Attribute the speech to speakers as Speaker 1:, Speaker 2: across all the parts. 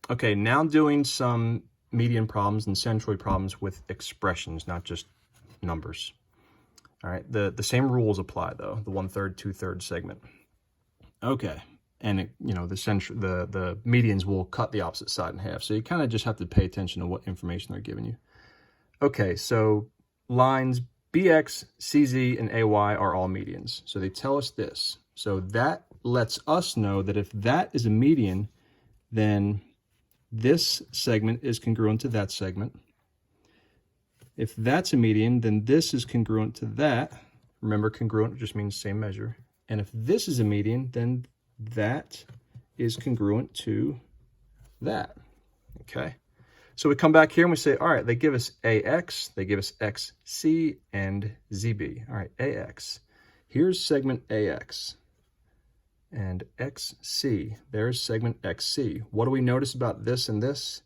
Speaker 1: Okay, now doing some median problems and centroid problems with expressions, not just numbers. All right, the same rules apply though, the 1/3, 2/3 segment. Okay, and the medians will cut the opposite side in half, so you kind of just have to pay attention to what information they're giving you. Okay, so lines BX, CZ, and AY are all medians. So they tell us this. So that lets us know that if that is a median, then this segment is congruent to that segment. If that's a median, then this is congruent to that. Remember, congruent just means same measure. And if this is a median, then that is congruent to that, okay? So we come back here and we say, all right, they give us AX, they give us XC, and ZB. All right, AX. Here's segment AX. And XC, there's segment XC. What do we notice about this and this?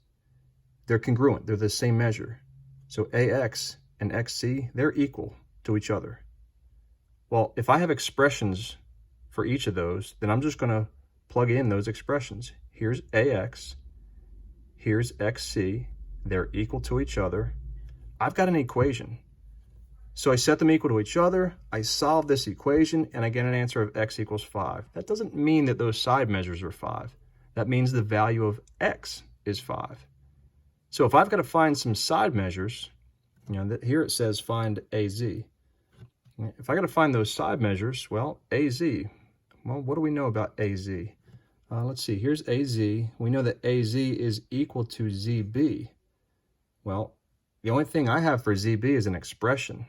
Speaker 1: They're congruent, they're the same measure. So AX and XC, they're equal to each other. Well, if I have expressions for each of those, then I'm just gonna plug in those expressions. Here's AX, here's XC, they're equal to each other. I've got an equation. So I set them equal to each other, I solve this equation, and I get an answer of x equals 5. That doesn't mean that those side measures are 5. That means the value of x is 5. So if I've got to find some side measures, here it says find AZ. If I got to find those side measures, well, AZ. Well, what do we know about AZ? Let's see, here's AZ. We know that AZ is equal to ZB. Well, the only thing I have for ZB is an expression.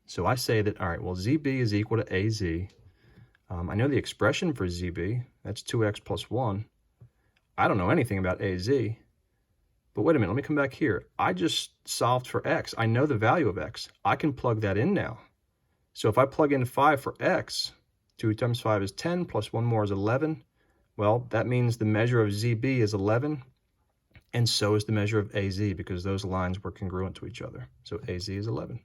Speaker 1: So I say that, all right, well, ZB is equal to AZ. I know the expression for ZB, that's 2x plus 1. I don't know anything about AZ. But wait a minute, let me come back here. I just solved for x. I know the value of x. I can plug that in now. So if I plug in 5 for x, 2 times 5 is 10, plus 1 more is 11. Well, that means the measure of ZB is 11, and so is the measure of AZ, because those lines were congruent to each other. So AZ is 11.